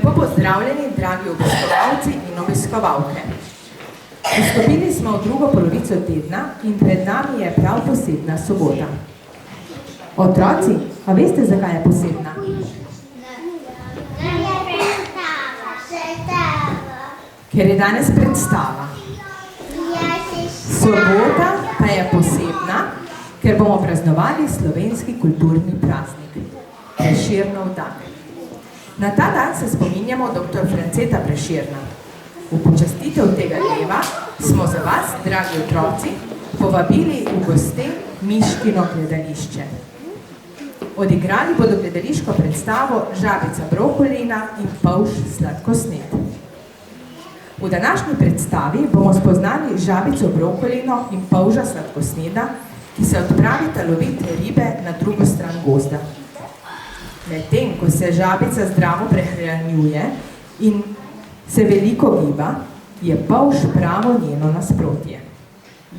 Lepo pozdravljeni, dragi obiskovalci in obiskovalke. Vstopili smo v drugo polovico tedna in pred nami je prav posebna sobota. Otroci, a veste, zakaj je posebna? Ker je danes predstava. Sobota pa je posebna, ker bomo praznovali slovenski kulturni praznik, Prešernov dan. Na ta dan se spominjamo dr. Franceta Prešerna. V počastitev tega dneva smo za vas, dragi otroci, povabili v goste Miškino gledališče. Odigrali bodo gledališko predstavo Žabica brokolina in polž sladkosned. V današnji predstavi bomo spoznali žabico brokolino in polža sladkosneda, ki se odpravita loviti ribe na drugo stran gozda. Medtem, ko se žabica zdravo prehranjuje in se veliko giba, je polž pravo njeno nasprotje.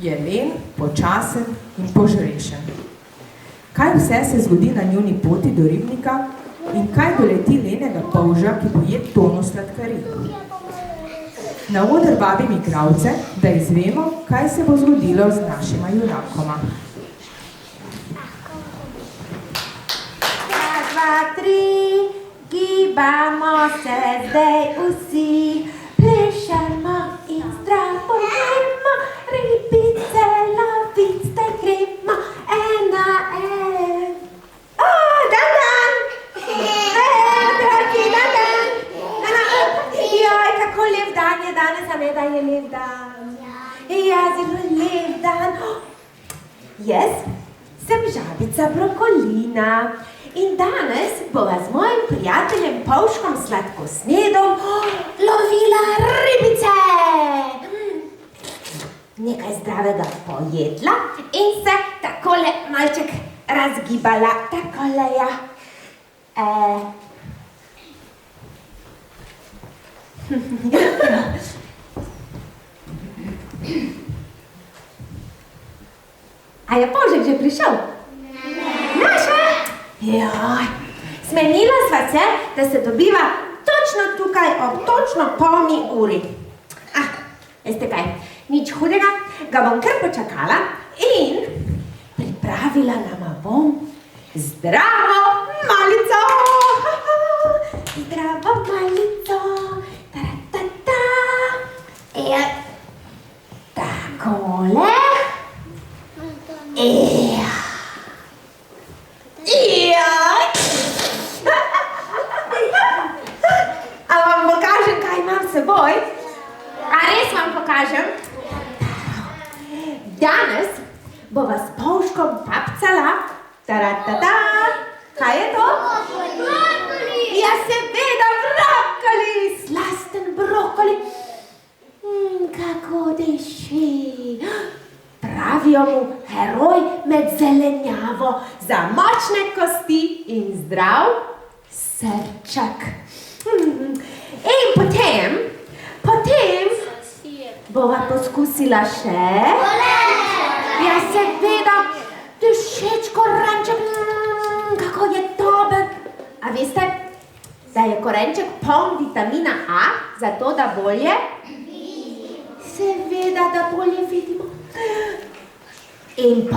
Je len, počasen in požrešen. Kaj vse se zgodi na njuni poti do ribnika in kaj doleti lenega polža, ki poje tono sladkari? Na oder vabim igralce, da izvemo, kaj se bo zgodilo z našima junakoma. 1, 2, 3, gibamo se zdaj vsi, plešemo in zdravo gremo, ribice lovit zdaj gremo, ena, en. Dan, dan! Dragi, dan! Joj, kako lep dan je danes, a ne da je lep dan? Ja, zelo lep dan. Jaz sem žabica brokolina in danes bova z mojim prijateljem Polžkom sladkosnedom lovila ribice. Nekaj zdravega pojedla in se takole malček razgibala. Takole, ja. A je Polžek že prišel? Ne še? Joj, smenila sva se, da se dobiva točno tukaj ob točno 12:30. Veste kaj, nič hudega, ga bom kar počakala in pripravila nama bom zdravo malico. Zdravo malico. Ta-ta-ta. Takole. A vam pokažem, kaj imam s seboj? A res vam pokažem? Danes bova s Polžkom papcala. Ta-ra-ta-ta. Kaj je to? Brokoli! Ja, seveda, brokoli! Slasten brokoli. Kako diši. Pravijo mu heroj med zelenjavo za močne kosti in zdrav srček. In potem bova poskusila še. Ja, seveda, dušeč korenček, kako je dober. A veste, da je korenček poln vitamina A, zato da bolje? Seveda, da bolje vidimo. In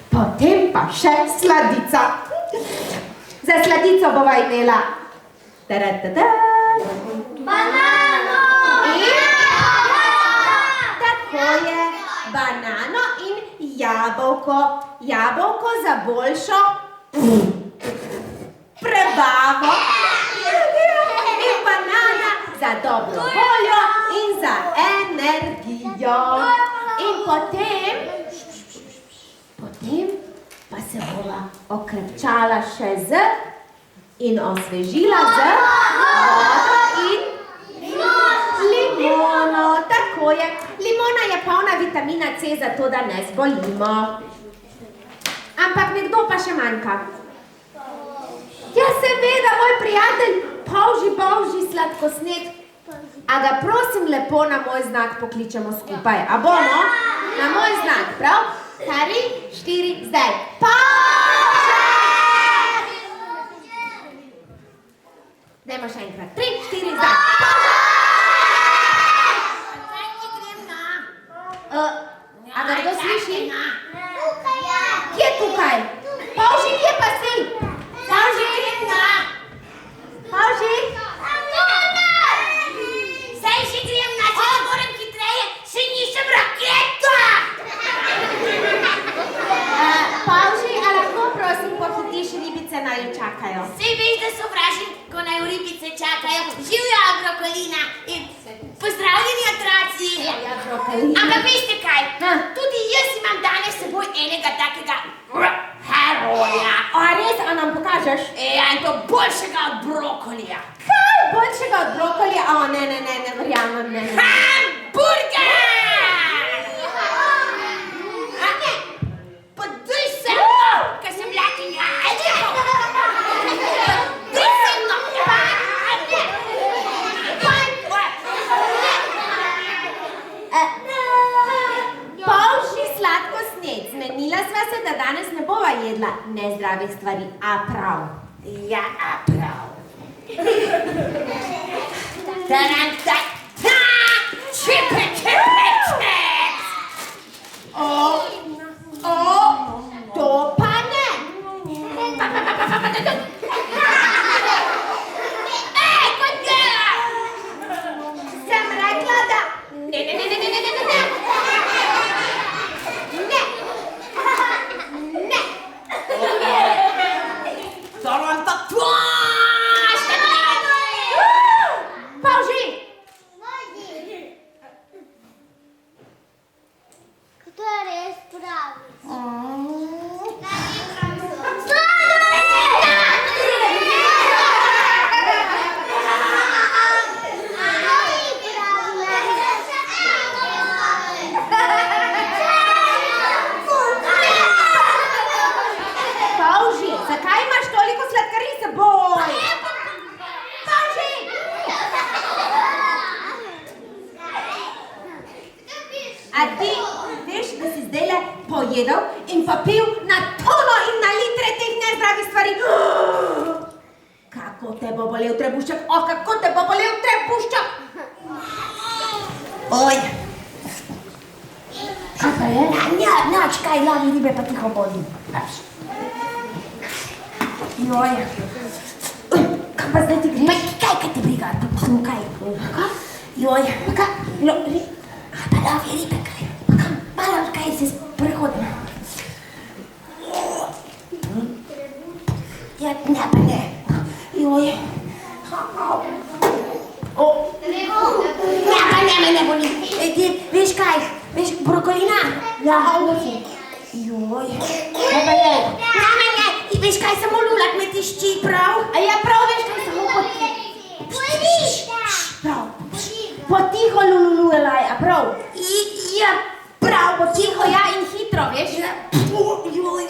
potem pa še sladica. Za sladico bova imela banano! Tako je, banano in jabolko. Jabolko za boljšo prebavo. In banana za dobro voljo in za energijo. In potem pa se bova okrepčala še in osvežila z vodo in limono. Tako je. Limona je polna vitamina C, zato da ne zbolimo. Ampak nekdo pa še manjka. Ja, seveda, moj prijatelj Polži sladkosned. A ga prosim lepo na moj znak pokličemo skupaj. A bomo? Na moj znak, prav? 3, 4, zdaj. Polžek! Dajmo še enkrat. 3, 4, zdaj. A ga kdo sliši? Kje je tukaj? Pavži, kje pa si? Pavži? Pavži? Saj že grem na če ne morem hitreje, še nisem raketa! Pavži, a lahko prosim pohitiš, ribice naju čakajo? Saj veš, da sovražim, ko naj ribice čakajo. Živjo, brokolina in pozdravljeni otroci. Ja, brokolina. Ampak veste kaj? Tudi jaz imam danes s seboj enega takega heroja. A res, a nam pokažeš? In to boljšega od brokolija. Kaj boljšega od brokolija? O, ne verjamem, ne. Hamburger! Poduj se, ko sem lakinja. Poduj se, Pavži, sladko sned, zmenila sva se, da danes ne bova jedla nezdravih stvari, a prav. Ja, prav. Tarantata! Čipe, To pa ne. Kot dela! Sem rekla, da... Ne. Tarantata! Pavži! To je res pravi. Pavži, zakaj imaš toliko sladkarij s seboj? Pavži! A ti veš, da si zdajle pojedel in popil na tono in na litre teh nezdravih stvari? Kako te bo bolel trebuščak? O, kako te bo bolel trebuščak? Oj! Kaj pa je? Nič, kaj lovi ribe, pa tiho bodi. Joj. Kaj pa zdaj ti greš? Kaj te briga? Samo kaj? Joj. Kaj? Pa lovi ribe, kaj? Malo kaj se sprehodim. Ja, ne, pa ne. Joj. Ne boli. Ti, veš kaj? Veš, brokolina? Ja. Joj. Kaj pa je? Ne. Veš kaj, samo lulak me tišči, prav? A ja prav veš, kaj samo prav. Potiho lulululaj, a prav? Ja, prav. Potiho, ja, in hitro, veš? Joj.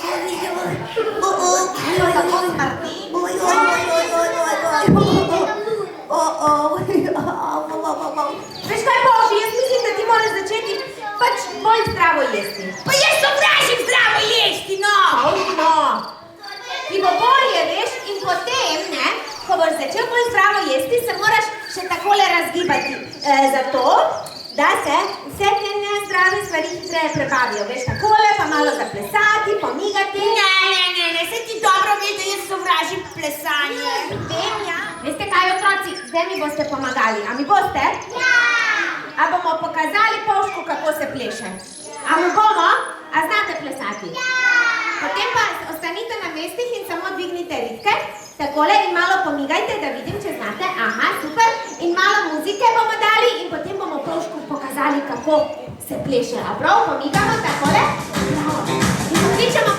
Kako smrti? Veš kaj, Boži, jaz mislim, da ti moraš začeti pač bolj zdravo jesti. Pa jaz sovražim zdravo jesti, no! No. Ti bo bolje, veš, in potem, ne, ko boš začel bolj zdravo jesti, se moraš še takole razgibati. Zato, da se vse te nezdrave stvari hitreje prebavijo. Veš, takole, pa malo zaplesati, pomigati. Ne, se ti dobro veš, da jaz sovražim plesanje. Vem, ja. Veste kaj, otroci, zdaj mi boste pomagali. A mi boste? Ja! A bomo pokazali Povšku, kako se pleše? A mi bomo? A znate plesati? Ja! Potem pa ostanite na mestih in samo dvignite ritke. Takole in malo pomigajte, da vidim, če znate. Aha, super. In malo muzike bomo dali in potem bomo Povšku pokazali, kako se pleše. A prav, pomigamo takole. Bravo. In pokličemo